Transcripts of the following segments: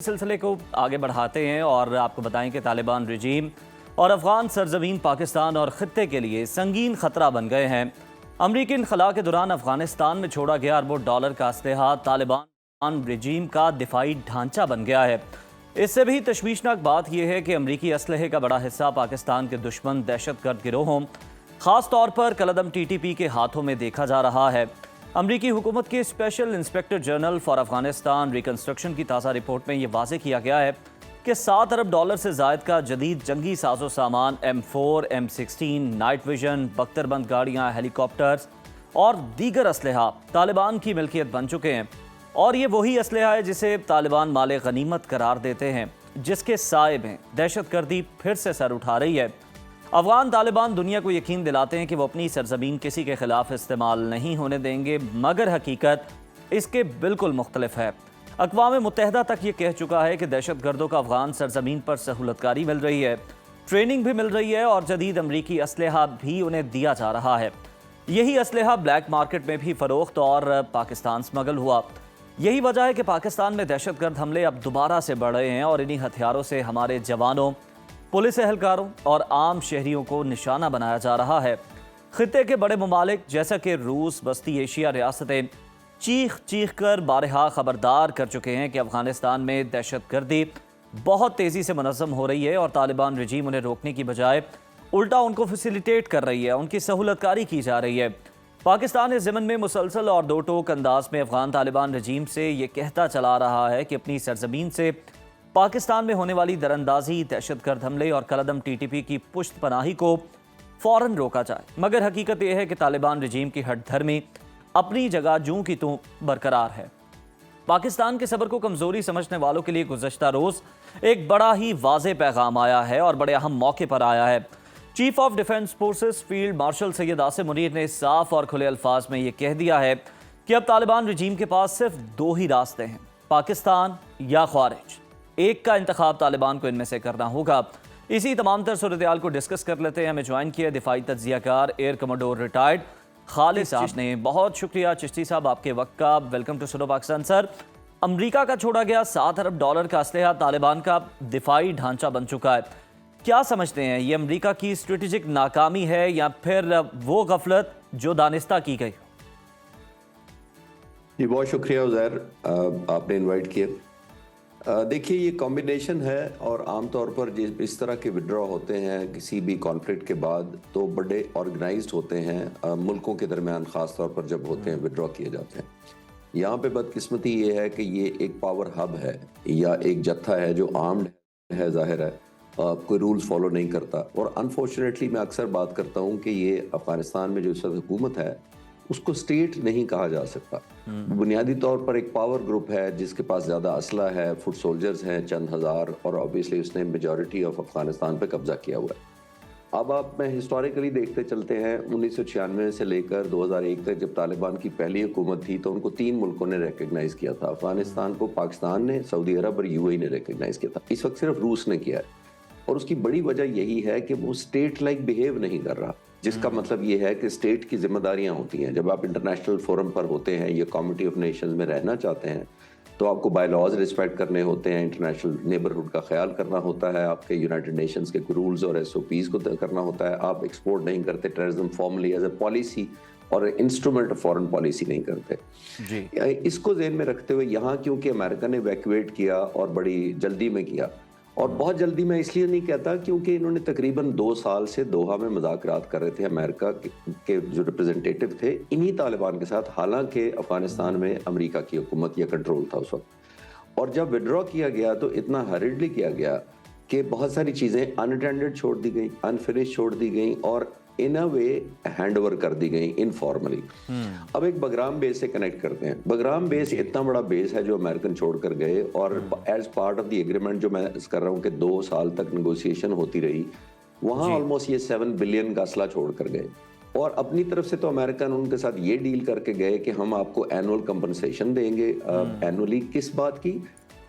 सिलसिले को आगे बढ़ाते हैं और आपको बताएं कि तालिबान रजीम और अफगान सरजमीन पाकिस्तान और खत्ते के लिए संगीन खतरा बन गए हैं। अमरीकी इनखला के दौरान अफगानिस्तान में छोड़ा गया अरबों डॉलर का असलहा तालिबान रजीम का दिफाई ढांचा बन गया है। इससे भी तशवीशनाक बात यह है कि अमरीकी असलहे का बड़ा हिस्सा पाकिस्तान के दुश्मन दहशतगर्द गिरोहों, खास तौर पर कलदम TTP के हाथों में देखा जा रहा है। अमरीकी हुकूमत के special inspector general for Afghanistan reconstruction की ताज़ा रिपोर्ट में यह वाज़े किया गया है कि 7 अरब डॉलर से ज़ायद का जदीद जंगी साजो सामान M4, M16, नाइट विजन, बख्तरबंद गाड़ियाँ, हेलीकॉप्टर्स और दीगर असलहा तालिबान की मिल्कियत बन चुके हैं। और ये वही असलहा है जिसे तालिबान माले गनीमत करार देते हैं, जिसके साए में दहशतगर्दी फिर से सर उठा रही है। अफगान तालिबान दुनिया को यकीन दिलाते हैं कि वो अपनी सरजमीन किसी के खिलाफ इस्तेमाल नहीं होने देंगे, मगर हकीकत इसके बिल्कुल मुख्तलिफ है। अक़वाम मुत्तहिदा तक ये कह चुका है कि दहशतगर्दों का अफगान सरजमीन पर सहूलतकारी मिल रही है, ट्रेनिंग भी मिल रही है और जदीद अमरीकी असलहा भी उन्हें दिया जा रहा है। यही असलहा ब्लैक मार्केट में भी फ़रोख्त और पाकिस्तान स्मगल हुआ। यही वजह है कि पाकिस्तान में दहशतगर्द हमले अब दोबारा से बढ़ रहे हैं और इन्हीं हथियारों से हमारे जवानों, पुलिस एहलकारों और आम शहरियों को निशाना बनाया जा रहा है। खित्ते के बड़े ममालिक जैसा कि रूस, बस्ती एशिया रियासतें चीख चीख कर बारहा खबरदार कर चुके हैं कि अफगानिस्तान में दहशतगर्दी बहुत तेज़ी से मुनज़्ज़म हो रही है और तालिबान रजीम उन्हें रोकने की बजाय उल्टा उनको फैसिलिटेट कर रही है, उनकी सहूलतकारी की जा रही है। पाकिस्तान इस ज़मन में मुसलसल और दो टोक अंदाज में अफगान तालिबान रजीम से ये कहता चला रहा है कि अपनी सरजमीन से पाकिस्तान में होने वाली दरअंदाजी, दहशतगर्द हमले और कलदम TTP की पुश्त पनाही को फ़ौरन रोका जाए। मगर हकीकत यह है कि तालिबान रजीम की हठधर्मी अपनी जगह जूं की तूं बरकरार है। पाकिस्तान के सब्र को कमज़ोरी समझने वालों के लिए गुज़श्ता रोज़ एक बड़ा ही वाज़े पैगाम आया है और बड़े अहम मौके पर आया है। Chief of defence forces field marshal Syed Asim Munir ने साफ और खुले अल्फाज में यह कह दिया है कि अब तालिबान रजीम के पास सिर्फ दो ही रास्ते हैं, पाकिस्तान या ख्वारिज। एक का इंतखाब तालिबान को इनमें से करना होगा। इसी तमाम तर सूरत-ए-हाल को डिस्कस कर लेते हैं। हमें ज्वाइन किया दिफाई तज्जियाकार एयर कमोडोर रिटायर्ड खालिद साहब ने। बहुत शुक्रिया चिश्ती साहब आपके वक्त का। वेलकम टू सुनो पाकिस्तान। सर, अमरीका का छोड़ा गया 7 अरब डॉलर का असलहा तालिबान का दिफाई ढांचा बन चुका है। क्या समझते हैं, ये अमरीका की स्ट्रेटेजिक नाकामी है या फिर वो गफलत जो दानिस्ता की गई? जी बहुत शुक्रिया उज़ैर, आपने इनवाइट किया। देखिए ये कॉम्बिनेशन है और आमतौर पर इस तरह के विड्रॉ होते हैं किसी भी कॉन्फ्लिक्ट के बाद तो बड़े ऑर्गेनाइज्ड होते हैं मुल्कों के दरमियान, ख़ास तौर पर जब होते हैं विड्रॉ किए जाते हैं। यहाँ पे बदकिस्मती ये है कि ये एक पावर हब है या एक जत्था है जो आर्म्ड है, जाहिर है कोई रूल्स फॉलो नहीं करता। और अनफॉर्चुनेटली मैं अक्सर बात करता हूँ कि ये अफगानिस्तान में जो इस वक्त हुकूमत है उसको स्टेट नहीं कहा जा सकता। बुनियादी तौर पर एक पावर ग्रुप है जिसके पास ज़्यादा असला है, फुट सोल्जर्स हैं चंद हज़ार, और ऑब्वियसली उसने मेजॉरिटी ऑफ अफगानिस्तान पे कब्जा किया हुआ है। अब आप मैं हिस्टोरिकली देखते चलते हैं 1996 से लेकर 2001 तक जब तालिबान की पहली हुकूमत थी तो उनको 3 मुल्कों ने रिकग्नाइज़ किया था। अफगानिस्तान को पाकिस्तान ने, सऊदी अरब और UAE ने रिकग्नाइज़ किया था। इस वक्त सिर्फ रूस ने किया है और उसकी बड़ी वजह यही है कि वो स्टेट लाइक बिहेव नहीं कर रहा, जिसका मतलब ये है कि स्टेट की जिम्मेदारियां होती हैं। जब आप इंटरनेशनल फोरम पर होते हैं या कम्युनिटी ऑफ नेशंस में रहना चाहते हैं तो आपको बाय लॉज रिस्पेक्ट करने होते हैं, इंटरनेशनल नेबरहुड का ख्याल करना होता है, आपके यूनाइटेड नेशंस के रूल्स और SOPs को करना होता है। आप एक्सपोर्ट नहीं करते terrorism formally as a policy और इंस्ट्रूमेंट ऑफ फॉरेन पॉलिसी नहीं करते जी। इसको ज़हन में रखते हुए यहाँ क्योंकि अमेरिका ने इवैक्यूएट किया और बड़ी जल्दी में किया, और बहुत जल्दी मैं इसलिए नहीं कहता क्योंकि इन्होंने तकरीबन 2 साल से दोहा में मुज़ाकरात कर रहे थे अमेरिका के जो रिप्रेजेंटेटिव थे इन्हीं तालिबान के साथ, हालांकि अफगानिस्तान में अमेरिका की हुकूमत या कंट्रोल था उस वक्त। और जब विड्रॉ किया गया तो इतना हरिडली किया गया कि बहुत सारी चीज़ें अनअटेंडेड छोड़ दी गई, अनफिनिश छोड़ दी गई और इन अ वे हैंड ओवर कर दी गई इनफॉर्मली। अब एक बगराम बेस से कनेक्ट करते हैं। बगराम बेस इतना बड़ा बेस है जो अमेरिकन छोड़ कर गए और as part of the agreement जो मैं कर रहा हूँ कि 2 साल तक नेगोशिएशन होती रही, वहाँ ऑलमोस्ट ये 7 बिलियन का असला छोड़ कर गए। और अपनी तरफ से तो अमेरिकन उनके साथ ये डील करके गए कि हम आपको एनुअल कंपनसेशन देंगे। एनुअली किस बात की?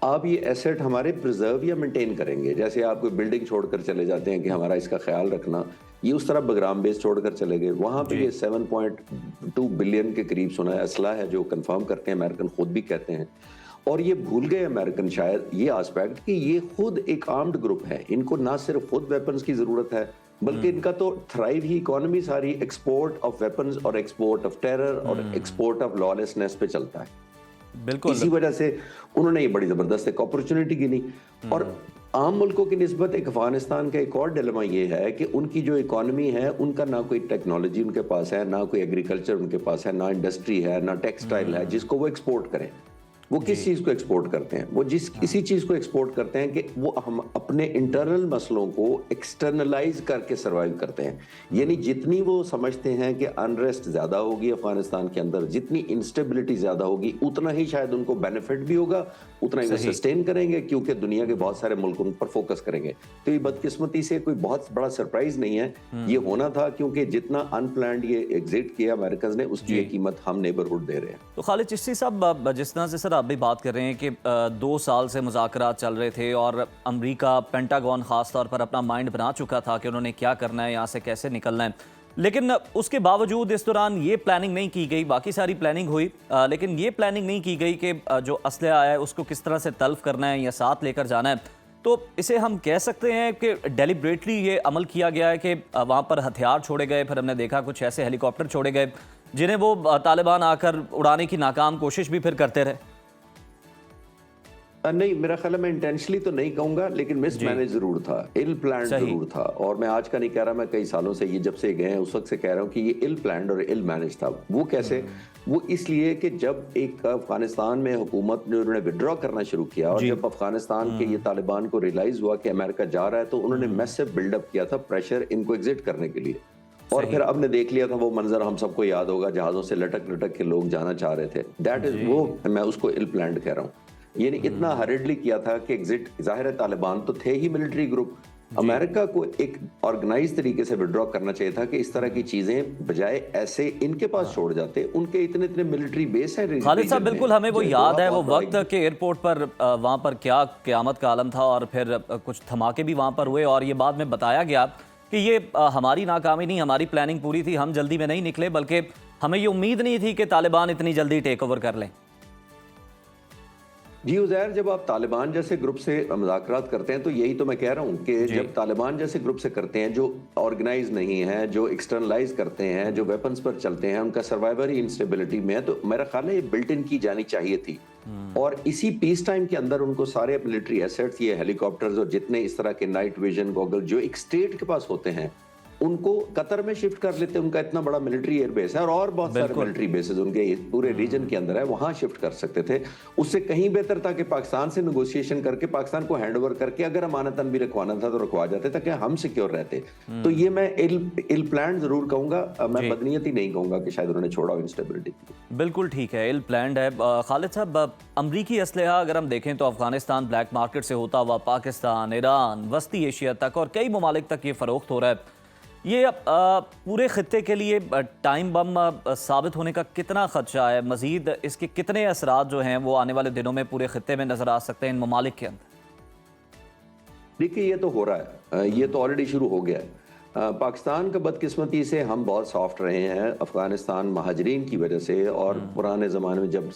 आप ये एसेट हमारे प्रिजर्व या मेंटेन करेंगे। जैसे आप कोई बिल्डिंग छोड़कर चले जाते हैं कि हमारा इसका ख्याल रखना, ये उस तरह बगराम बेस छोड़कर चले गए। वहाँ पे ये 7.2 बिलियन के करीब सुना है असला है जो कंफर्म करते हैं, अमेरिकन खुद भी कहते हैं। और ये भूल गए अमेरिकन शायद ये एस्पेक्ट कि ये खुद एक आर्म्ड ग्रुप है, इनको ना सिर्फ खुद वेपन्स की जरूरत है बल्कि इनका तो थ्राइव ही इकोनॉमी सारी एक्सपोर्ट ऑफ वेपन्स और एक्सपोर्ट ऑफ टेरर और एक्सपोर्ट ऑफ लॉलेसनेस पे चलता है। बिल्कुल, इसी वजह से उन्होंने ये बड़ी जबरदस्त एक अपॉर्चुनिटी गिनी। और आम मुल्कों की निस्बत एक अफगानिस्तान का एक और डिलेमा ये है कि उनकी जो इकोनॉमी है उनका ना कोई टेक्नोलॉजी उनके पास है, ना कोई एग्रीकल्चर उनके पास है, ना इंडस्ट्री है, ना टेक्सटाइल है जिसको वो एक्सपोर्ट करें। वो किस चीज को एक्सपोर्ट करते हैं? वो इसी चीज को एक्सपोर्ट करते हैं कि वो हम अपने इंटरनल मसलों को एक्सटर्नलाइज करके सर्वाइव करते हैं। यानी जितनी वो समझते हैं कि अनरेस्ट ज्यादा होगी अफगानिस्तान के अंदर, जितनी इंस्टेबिलिटी ज्यादा होगी, उतना ही शायद उनको बेनिफिट भी होगा, उतना ही वो सस्टेन करेंगे क्योंकि दुनिया के बहुत सारे मुल्क उन पर फोकस करेंगे। तो ये बदकिस्मती से कोई बहुत बड़ा सरप्राइज नहीं है, ये होना था क्योंकि जितना अनप्लान्ड ये एग्जिट किया अमेरिकन ने उसकी ये कीमत हम नेबरहुड दे रहे हैं। तो खालिद चिश्ती साहब, जिस तरह से सर आप भी बात कर रहे हैं कि 2 साल से मुज़ाकरात चल रहे थे और अमेरिका, पेंटागन खास तौर पर अपना माइंड बना चुका था कि उन्होंने क्या करना है, यहाँ से कैसे निकलना है, लेकिन उसके बावजूद इस दौरान ये प्लानिंग नहीं की गई। बाकी सारी प्लानिंग हुई लेकिन ये प्लानिंग नहीं की गई कि जो असलहा है उसको किस तरह से तल्फ करना है या साथ लेकर जाना है। तो इसे हम कह सकते हैं कि डेलिब्रेटली ये अमल किया गया है कि वहाँ पर हथियार छोड़े गए, फिर हमने देखा कुछ ऐसे हेलीकॉप्टर छोड़े गए जिन्हें वो तालिबान आकर उड़ाने की नाकाम कोशिश भी फिर करते रहे। नहीं, मेरा ख्याल है मैं इंटेंशनली तो नहीं कहूंगा, लेकिन मिसमैनेज जरूर था, इल प्लान जरूर था। और मैं आज का नहीं कह रहा, मैं कई सालों से ये जब से गए हैं उस वक्त से कह रहा हूँ कि ये इल प्लान और इल मैनेज था। वो कैसे? वो इसलिए कि जब एक अफगानिस्तान में हुकूमत ने उन्होंने विड्रॉ करना शुरू किया और जब अफगानिस्तान के ये तालिबान को रियलाइज हुआ कि अमेरिका जा रहा है तो उन्होंने मैसिव बिल्डअप किया था प्रेशर इनको एग्जिट करने के लिए। और फिर अब ने देख लिया था वो मंजर, हम सबको याद होगा, जहाजों से लटक लटक के लोग जाना चाह रहे थे। दैट इज वो, मैं उसको इल प्लान्ड कह रहा हूँ। यानी इतना हरिडली किया था कि एग्जिट, जाहिर है तालिबान तो थे ही मिलिट्री ग्रुप, अमेरिका को एक ऑर्गेनाइज तरीके से विड्रॉ करना चाहिए था कि इस तरह की चीजें बजाय ऐसे इनके पास छोड़ जाते। उनके इतने इतने मिलिट्री बेस है। खालिद साहब, बिल्कुल हमें वो याद है वो वक्त के एयरपोर्ट पर वहाँ पर क्या क़यामत का आलम था और फिर कुछ धमाके भी वहाँ पर हुए और ये बाद में बताया गया कि ये हमारी नाकामी नहीं, हमारी प्लानिंग पूरी थी, हम जल्दी में नहीं निकले, बल्कि हमें ये उम्मीद नहीं थी कि तालिबान इतनी जल्दी टेक ओवर कर लें। जी उज़ैर, जब आप तालिबान जैसे ग्रुप से मुज़ाकरात करते हैं तो यही तो मैं कह रहा हूँ कि जब तालिबान जैसे ग्रुप से करते हैं जो ऑर्गेनाइज नहीं है, जो एक्सटर्नलाइज करते हैं, जो वेपन्स पर चलते हैं, उनका सर्वाइवर ही इंस्टेबिलिटी में है, तो मेरा ख्याल है ये बिल्ट इन की जानी चाहिए थी। और इसी पीस टाइम के अंदर उनको सारे मिलिट्री एसेट्स, ये हेलीकॉप्टर्स और जितने इस तरह के नाइट विजन गॉगल जो एक स्टेट के पास होते हैं उनको कतर में शिफ्ट कर लेते। उनका इतना बड़ा मिलिट्री एयरबेस है और बहुत सारे मिलिट्री बेसेस उनके पूरे रीजन के अंदर है, वहां शिफ्ट कर सकते थे। उससे कहीं बेहतर था कि पाकिस्तान से नेगोशिएशन करके पाकिस्तान को हैंडओवर करके अगर अमानतन भी रखवाना था तो रखवा जाते ताकि हम सिक्योर रहते। तो ये मैं इल प्लान जरूर कहूंगा, मैं बदनीयती नहीं कहूंगा कि शायद उन्होंने छोड़ा इंस्टेबिलिटी। बिल्कुल ठीक है, इल प्लान्ड है। खालिद साहब, अमरीकी असलहा अगर हम देखें तो अफगानिस्तान ब्लैक मार्केट से होता हुआ पाकिस्तान, ईरान, वस्ती एशिया तक और कई ममालिक तक ये फरोख्त हो रहा है। ये पूरे खत्ते के लिए टाइम बम साबित होने का कितना खदशा है? मजीद इसके कितने असरात जो हैं वो आने वाले दिनों में पूरे खत्ते में नजर आ सकते हैं इन ममालिक के अंदर? देखिए, ये तो हो रहा है, ये तो ऑलरेडी शुरू हो गया है। पाकिस्तान का बदकिस्मती से हम बहुत सॉफ्ट रहे हैं अफगानिस्तान महाजरीन की वजह से। और पुराने ज़माने में जब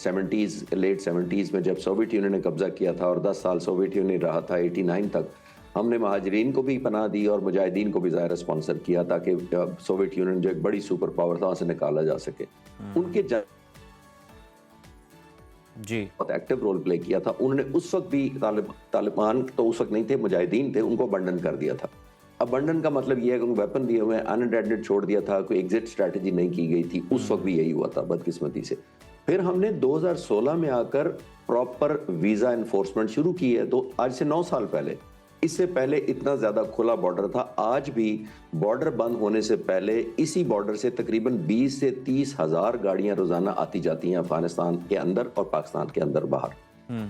लेट 70s में जब सोवियत यूनियन ने कब्जा किया था और 10 साल सोवियत यूनियन रहा था 89 तक, हमने महाजरीन को भी पनाह दी और मुजाहिदीन को भी ज़ाहिर स्पॉन्सर किया ताकि सोवियत यूनियन जो एक बड़ी सुपर पावर था वहाँ से निकाला जा सके। उनके जी बहुत एक्टिव रोल प्ले किया था उन्होंने। उस वक्त भी तालिबान तो उस वक्त नहीं थे, मुजाहिदीन थे, उनको अबंडन कर दिया था। अबंडन का मतलब यह है कि उनको वेपन दिए हुए अनअटेंडेड छोड़ दिया था, कोई एग्जिट स्ट्रैटेजी नहीं की गई थी। उस वक्त भी यही हुआ था बदकिस्मती से। फिर हमने 2016 में आकर प्रॉपर वीजा एनफोर्समेंट शुरू की है, तो आज से 9 साल पहले। इससे पहले इतना ज्यादा खुला बॉर्डर था। आज भी बॉर्डर बंद होने से पहले इसी बॉर्डर से तकरीबन 20 से 30 हजार गाड़ियां रोजाना आती जाती हैं अफगानिस्तान के अंदर और पाकिस्तान के अंदर बाहर।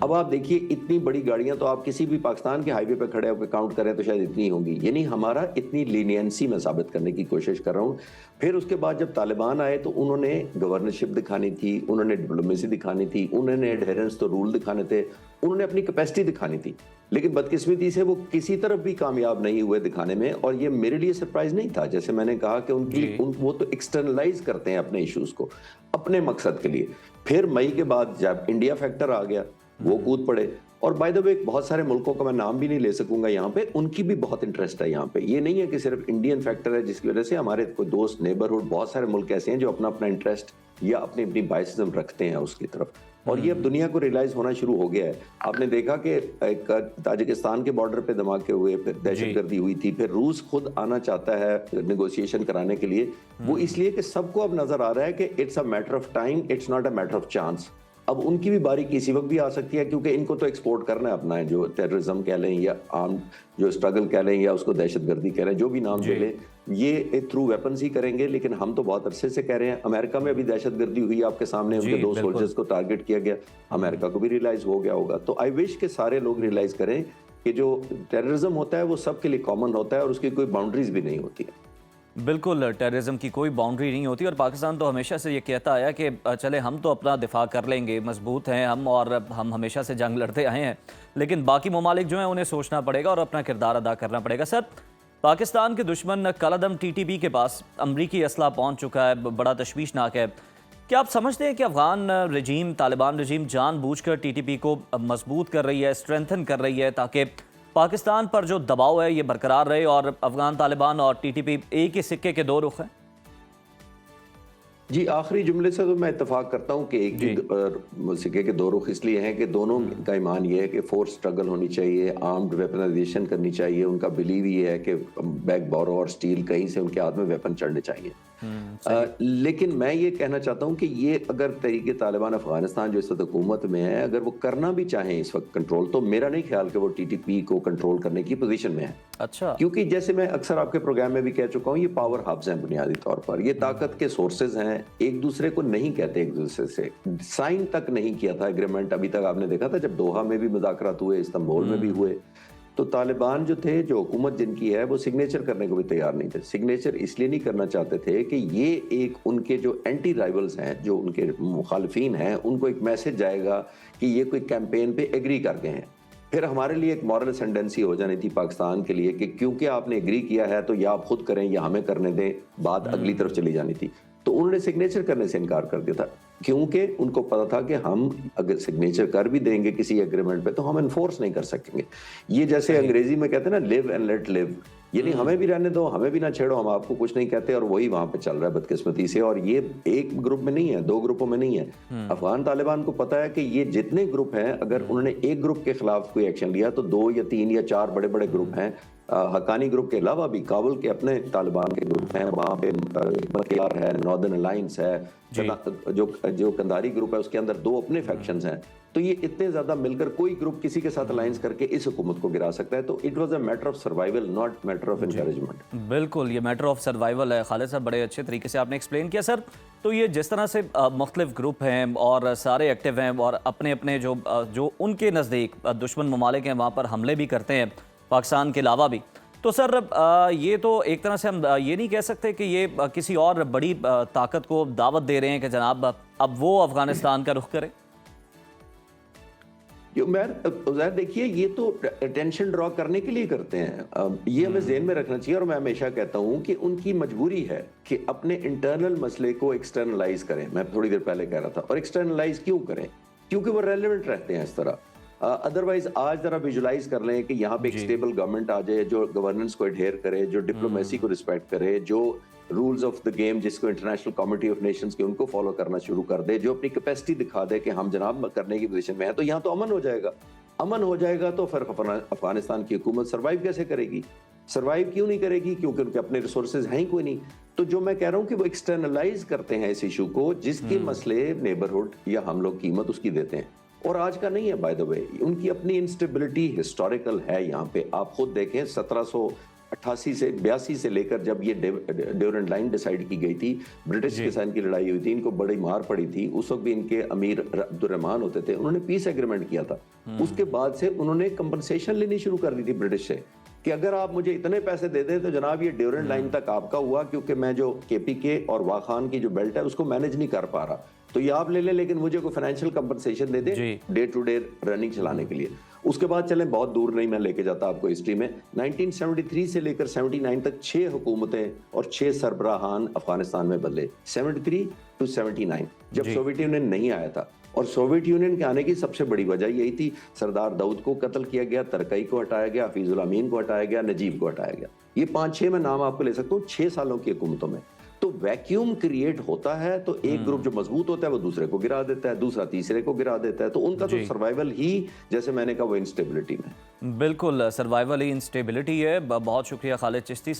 अब आप देखिए, इतनी बड़ी गाड़ियां तो आप किसी भी पाकिस्तान के हाईवे पे खड़े होकर काउंट करें तो शायद इतनी होंगी। यानी हमारा इतनी लीनियंसी में साबित करने की कोशिश कर रहा हूँ। फिर उसके बाद जब तालिबान आए तो उन्होंने गवर्नरशिप दिखानी थी, उन्होंने डिप्लोमेसी दिखानी थी, उन्होंने एडहेरेंस तो रूल दिखाने थे। उन्होंने अपनी कैपेसिटी दिखानी थी, लेकिन बदकिस्मती से वो किसी तरफ भी कामयाब नहीं हुए दिखाने में। और ये मेरे लिए सरप्राइज नहीं था, जैसे मैंने कहा कि वो तो एक्सटर्नलाइज करते हैं अपने इश्यूज को अपने मकसद के लिए। फिर मई के बाद जब इंडिया फैक्टर आ गया, वो कूद पड़े। और बाय द वे बहुत सारे मुल्कों का मैं नाम भी नहीं ले सकूंगा यहाँ पे, उनकी भी बहुत इंटरेस्ट है यहाँ पे। ये नहीं है कि सिर्फ इंडियन फैक्टर है जिसकी वजह से, हमारे कोई दोस्त, नेबरहुड, बहुत सारे मुल्क ऐसे हैं जो अपना अपना इंटरेस्ट या अपनी अपनी बायसिज्म रखते हैं उसकी तरफ। और ये अब दुनिया को रियलाइज होना शुरू हो गया है। आपने देखा कि एक ताजिकिस्तान के बॉर्डर पे धमाके हुए, फिर दहशतगर्दी हुई थी, फिर रूस खुद आना चाहता है नेगोशिएशन कराने के लिए। वो इसलिए कि सबको अब नजर आ रहा है कि it's a matter of time, it's not a matter of chance. अब उनकी भी बारी किसी वक्त भी आ सकती है, क्योंकि इनको तो एक्सपोर्ट करना है अपना है, जो टेररिज्म कह लें या आर्म जो स्ट्रगल कह लें या उसको दहशतगर्दी कह लें, जो भी नाम दे लें, ये थ्रू वेपन्स ही करेंगे। लेकिन हम तो बहुत अरसे से कह रहे हैं, अमेरिका में अभी दहशतगर्दी हुई आपके सामने, उनके 2 सोल्जर्स को टारगेट किया गया, अमेरिका को भी रियलाइज हो गया होगा। तो आई विश के सारे लोग रियलाइज करें कि जो टेररिज्म होता है वो सबके लिए कॉमन होता है और उसकी कोई बाउंड्रीज भी नहीं होती है। बिल्कुल, टेररिज्म की कोई बाउंड्री नहीं होती और पाकिस्तान तो हमेशा से ये कहता आया कि चले हम तो अपना दिफा कर लेंगे, मजबूत हैं हम और हम हमेशा से जंग लड़ते आए हैं, लेकिन बाकी ममालिक जो हैं उन्हें सोचना पड़ेगा और अपना किरदार अदा करना पड़ेगा। सर, पाकिस्तान के दुश्मन कलअदम TTP के पास अमरीकी असला पहुँच चुका है, बड़ा तशवीशनाक है। क्या आप समझते हैं कि अफगान रजीम, तालिबान रजीम जानबूझकर TTP को मजबूत कर रही है, स्ट्रेंथन कर रही है, ताकि पाकिस्तान पर जो दबाव है ये बरकरार रहे और अफगान तालिबान और TTP एक ही सिक्के के 2 रुख हैं? जी, आखिरी जुमले से तो मैं इत्तेफाक करता हूँ कि एक ही सिक्के के 2 रुख इसलिए हैं कि दोनों का ईमान ये है कि फोर्स स्ट्रगल होनी चाहिए, आर्म्ड वेपनाइजेशन करनी चाहिए। उनका बिलीव ये है कि बैग बोरो और स्टील कहीं से उनके हाथ में वेपन चढ़ने चाहिए। लेकिन मैं ये कहना चाहता हूँ कि ये अगर तहरीक तालिबान अफगानिस्तान जो इस वक्त हुकूमत में है, अगर वो करना भी चाहें इस वक्त कंट्रोल, तो मेरा नहीं ख्याल कि वो TTP को कंट्रोल करने की पोजीशन में है। अच्छा। क्योंकि जैसे मैं अक्सर आपके प्रोग्राम में भी कह चुका हूँ, ये पावर हब्स हैं बुनियादी तौर पर, ये ताकत के सोर्सेज हैं, एक दूसरे को नहीं कहते, एक दूसरे से साइन तक नहीं किया था एग्रीमेंट अभी तक। आपने देखा था जब दोहा में भी मुज़ाकरात हुए, इस्तांबुल में भी हुए, तो तालिबान जो थे, जो हुकूमत जिनकी है, वो सिग्नेचर करने को भी तैयार नहीं थे। सिग्नेचर इसलिए नहीं करना चाहते थे कि ये एक उनके जो एंटी राइवल्स हैं, जो उनके मुखालफीन हैं, उनको एक मैसेज जाएगा कि ये कोई कैंपेन पे एग्री कर गए हैं। फिर हमारे लिए एक मॉरल असेंडेंसी हो जानी थी पाकिस्तान के लिए कि क्योंकि आपने एग्री किया है तो या आप खुद करें या हमें करने दें, बात अगली तरफ चली जानी थी। तो उन्होंने सिग्नेचर करने से इनकार कर दिया था, क्योंकि उनको पता था कि हम अगर सिग्नेचर कर भी देंगे किसी एग्रीमेंट पे तो हम इन्फोर्स नहीं कर सकेंगे। ये जैसे अंग्रेजी में कहते हैं ना, लिव एंड लेट लिव, यानी हमें भी रहने दो, हमें भी ना छेड़ो, हम आपको कुछ नहीं कहते। और वही वहां पे चल रहा है बदकिस्मती से। और ये एक ग्रुप में नहीं है, 2 ग्रुपों में नहीं है। अफगान तालिबान को पता है कि ये जितने ग्रुप हैं, अगर उन्होंने एक ग्रुप के खिलाफ कोई एक्शन लिया तो 2 या 3 या 4 बड़े बड़े ग्रुप हैं। हक्कानी ग्रुप के अलावा भी काबुल के अपने तालिबान के ग्रुप हैं, वहाँ पे बकेयार है, नॉर्दर्न अलायंस है, जो कंधारी ग्रुप है उसके अंदर 2 अपने फैक्शंस हैं। तो ये इतने ज्यादा मिलकर कोई ग्रुप किसी के साथ अलायंस करके इस हुकूमत को गिरा सकता है। तो it was a matter of survival, not matter of encouragement. बिल्कुल, ये मैटर ऑफ सर्वाइवल है। खालिद साहब, बड़े अच्छे तरीके से आपने एक्सप्लेन किया। सर, तो ये जिस तरह से मुख्तलिफ ग्रुप हैं और सारे एक्टिव हैं और अपने अपने जो उनके नज़दीक दुश्मन ममालिक हैं वहाँ पर हमले भी करते हैं, पाकिस्तान के अलावा भी, तो सर ये तो एक तरह से हम ये नहीं कह सकते कि ये किसी और बड़ी ताकत को दावत दे रहे हैं कि जनाब अब वो अफगानिस्तान का रुख करें? देखिए, ये तो टेंशन ड्रॉ करने के लिए करते हैं। ये हमें ज़हन में रखना चाहिए। और मैं हमेशा कहता हूं कि उनकी मजबूरी है कि अपने इंटरनल मसले को एक्सटर्नलाइज करें। मैं थोड़ी देर पहले कह रहा था। और एक्सटर्नलाइज क्यों करें? क्योंकि वो रेलेवेंट रहते हैं इस तरह। अदरवाइज आज जरा विजुलाइज कर लें कि यहाँ पे एक स्टेबल गवर्नमेंट आ जाए, जो गवर्नेंस को एडहेयर करे, जो डिप्लोमेसी को रिस्पेक्ट करे, जो रूल्स ऑफ द गेम जिसको इंटरनेशनल कमिटी ऑफ नेशंस के उनको फॉलो करना शुरू कर दे, जो अपनी कैपेसिटी दिखा दे कि हम जनाब करने की पोजीशन में है, तो यहाँ तो अमन हो जाएगा। अमन हो जाएगा तो फिर अफगानिस्तान की हुकूमत सर्वाइव कैसे करेगी? सर्वाइव क्यों नहीं करेगी? क्योंकि उनके अपने रिसोर्सेज हैं ही कोई नहीं। तो जो मैं कह रहा हूँ कि वो एक्सटर्नलाइज करते हैं इस इशू को, जिसके मसले नेबरहुड या हम लोग कीमत उसकी देते हैं। और आज का नहीं है, बाय द वे, उनकी अपनी इंस्टेबिलिटी हिस्टोरिकल है यहाँ पे। आप खुद देखें, 1788 से 82 से लेकर जब ये ड्यूरेंट लाइन डिसाइड की गई थी, ब्रिटिश के साथ इनकी लड़ाई हुई थी, इनको बड़ी मार पड़ी थी। उस वक्त भी इनके अमीर अब्दुर्रहमान होते थे, उन्होंने पीस एग्रीमेंट किया था। उसके बाद से उन्होंने कंपनसेशन लेनी शुरू कर दी थी ब्रिटिश से कि अगर आप मुझे इतने पैसे दे दें तो जनाब ये ड्यूरेंट लाइन तक आपका हुआ, क्योंकि मैं जो KPK और वाखान की जो बेल्ट है उसको मैनेज नहीं कर पा रहा। तो ये आप ले लें, लेकिन मुझे कोई फाइनेंशियल कंपनसेशन दे जी। दे डे टू डे रनिंग चलाने के लिए। उसके बाद चलें, बहुत दूर नहीं मैं लेके जाता आपको हिस्ट्री में, 1973 से लेकर 79 तक 6 हुकूमतें और 6 सरबराहान अफगानिस्तान में बदले, 73 टू 79, जब जी। सोवियत यूनियन नहीं आया था। और सोवियत यूनियन के आने की सबसे बड़ी वजह यही थी, सरदार दाऊद को कत्ल किया गया, तरकई को हटाया गया, हफीजुल अमीन को हटाया गया, नजीब को हटाया गया। ये 5-6 मैं नाम आपको ले सकता हूँ 6 सालों की हुकूमतों में। तो वैक्यूम क्रिएट होता है, तो एक ग्रुप जो मजबूत होता है वो दूसरे को गिरा देता है, दूसरा तीसरे को गिरा देता है। तो उनका तो जी। सर्वाइवल ही, जैसे मैंने कहा, वो इंस्टेबिलिटी में। बिल्कुल सर्वाइवल ही इंस्टेबिलिटी है। बहुत शुक्रिया खालिद चिश्ती